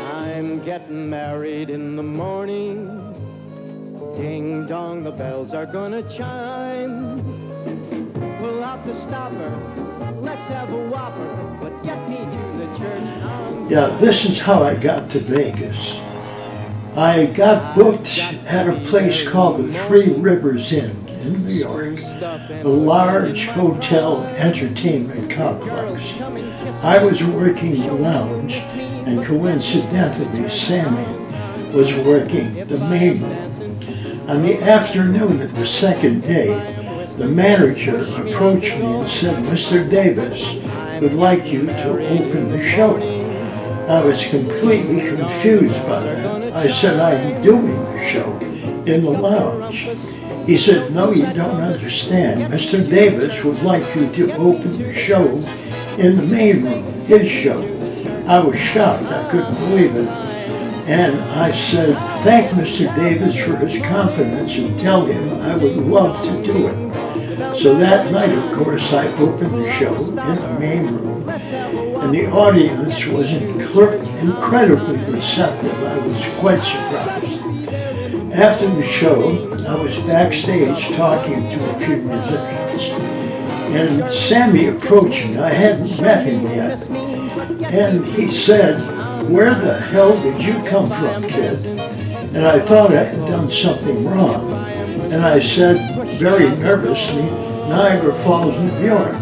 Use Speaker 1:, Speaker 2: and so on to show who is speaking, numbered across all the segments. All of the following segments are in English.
Speaker 1: I'm getting married in the morning. Ding dong, the bells are gonna chime. We'll have to stop her. Let's have a whopper, but get me to the church on.
Speaker 2: Yeah, this is how I got to Vegas. I got booked at a place called the Three Rivers Inn in New York, a large hotel entertainment complex. I was working the lounge, and coincidentally, Sammy was working the main room. On the afternoon of the second day, the manager approached me and said, "Mr. Davis would like you to open the show." I was completely confused by that. I said, "I'm doing the show in the lounge." He said, "No, you don't understand. Mr. Davis would like you to open the show in the main room, his show." I was shocked. I couldn't believe it. And I said, "Thank Mr. Davis for his confidence and tell him I would love to do it." So that night, of course, I opened the show in the main room, and the audience was incredibly receptive. I was quite surprised. After the show, I was backstage talking to a few musicians, and Sammy approached me. I hadn't met him yet, and he said, "Where the hell did you come from, kid?" And I thought I had done something wrong. And I said, very nervously, "Niagara Falls, New York."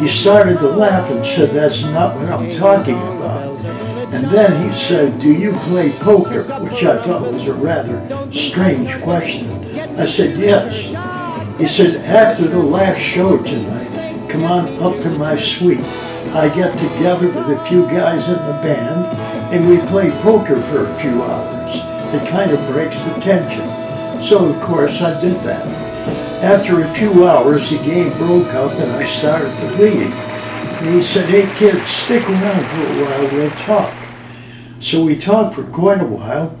Speaker 2: He started to laugh and said, "That's not what I'm talking about." And then he said, "Do you play poker?" Which I thought was a rather strange question. I said, "Yes." He said, "After the last show tonight, come on up to my suite. I get together with a few guys in the band and we play poker for a few hours. It kind of breaks the tension." So of course I did that. After a few hours the game broke up and I started to leave. And he said, "Hey kids, stick around for a while, we'll talk." So we talked for quite a while,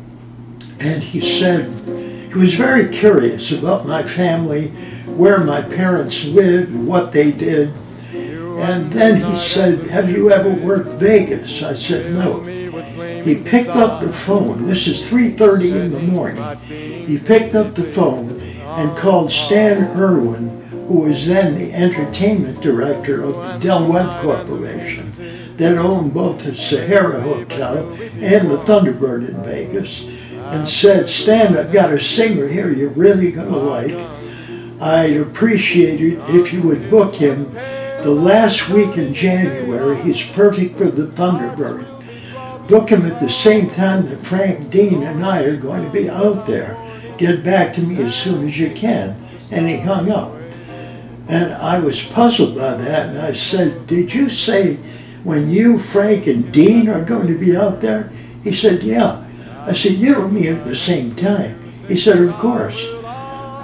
Speaker 2: and he said he was very curious about my family, where my parents lived, what they did. And then he said, "Have you ever worked Vegas?" I said, "No." He picked up the phone. This is 3:30 in the morning. He picked up the phone and called Stan Irwin, who was then the entertainment director of the Del Webb Corporation that owned both the Sahara Hotel and the Thunderbird in Vegas, and said, "Stan, I've got a singer here you're really going to like. I'd appreciate it if you would book him the last week in January. He's perfect for the Thunderbird. Book him at the same time that Frank Dean and I are going to be out there. Get back to me as soon as you can." And he hung up. And I was puzzled by that, and I said, "Did you say when you, Frank, and Dean are going to be out there?" He said, "Yeah." I said, "You and me at the same time?" He said, "Of course."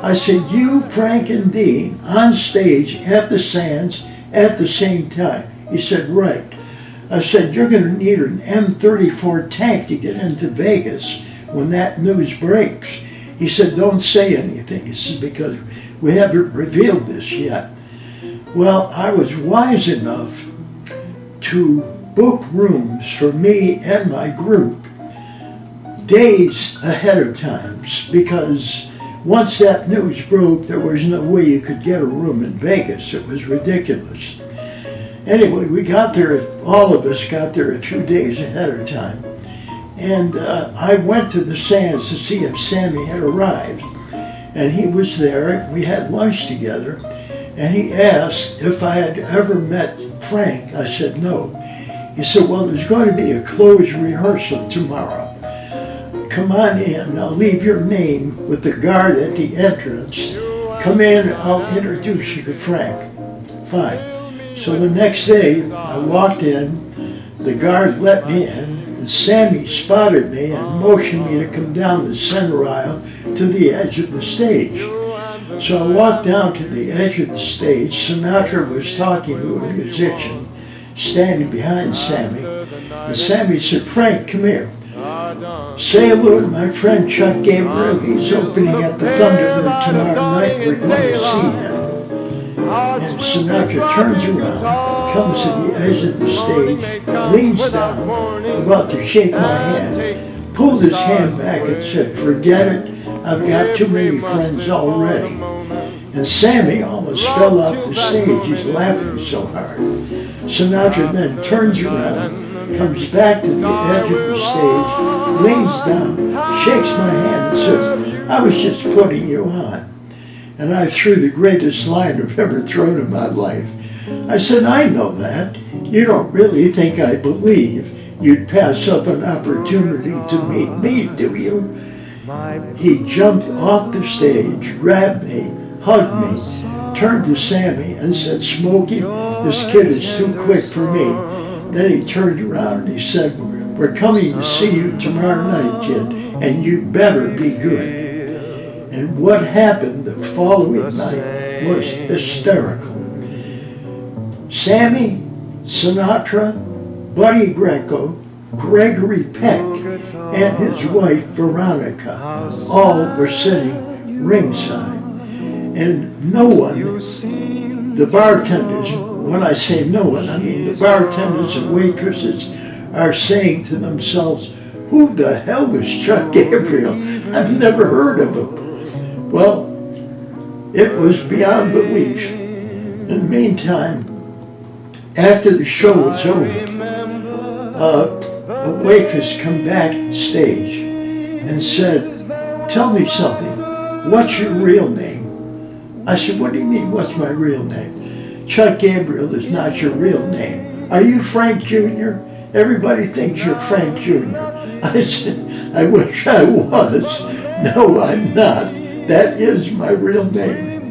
Speaker 2: I said, "You, Frank, and Dean on stage at the Sands at the same time?" He said, "Right." I said, "You're going to need an M34 tank to get into Vegas when that news breaks." He said, "Don't say anything." He said, "Because we haven't revealed this yet." Well, I was wise enough to book rooms for me and my group days ahead of time, because once that news broke, there was no way you could get a room in Vegas. It was ridiculous. Anyway, we got there, all of us got there a few days ahead of time. And I went to the Sands to see if Sammy had arrived. And he was there, we had lunch together. And he asked if I had ever met Frank. I said no. He said, "Well, there's going to be a closed rehearsal tomorrow. Come on in, I'll leave your name with the guard at the entrance. Come in, I'll introduce you to Frank." Fine. So the next day, I walked in, the guard let me in, and Sammy spotted me and motioned me to come down the center aisle to the edge of the stage. So I walked down to the edge of the stage. Sinatra was talking to a musician standing behind Sammy, and Sammy said, "Frank, come here. Say hello to my friend Chuck Gabriele. He's opening at the Thunderbird tomorrow night. We're going to see him." And Sinatra turns around, comes to the edge of the stage, leans down, about to shake my hand, pulled his hand back and said, "Forget it, I've got too many friends already." And Sammy almost fell off the stage, he's laughing so hard. Sinatra then turns around, comes back to the edge of the stage, leans down, shakes my hand and says, "I was just putting you on." And I threw the greatest line I've ever thrown in my life. I said, "I know that. You don't really think I believe you'd pass up an opportunity to meet me, do you?" He jumped off the stage, grabbed me, hugged me, turned to Sammy and said, "Smokey, this kid is too quick for me." Then he turned around and he said, "We're coming to see you tomorrow night, kid, and you better be good." And what happened the following night was hysterical. Sammy, Sinatra, Buddy Greco, Gregory Peck, and his wife Veronica all were sitting ringside. And no one, the bartenders, when I say no one, I mean the bartenders and waitresses are saying to themselves, "Who the hell is Chuck Gabriele? I've never heard of him." Well, it was beyond belief. In the meantime, after the show was over, a waitress come back on stage and said, "Tell me something, what's your real name?" I said, "What do you mean, what's my real name?" "Chuck Gabriele is not your real name. Are you Frank Jr.? Everybody thinks you're Frank Jr." I said, "I wish I was. No, I'm not. That is my real name."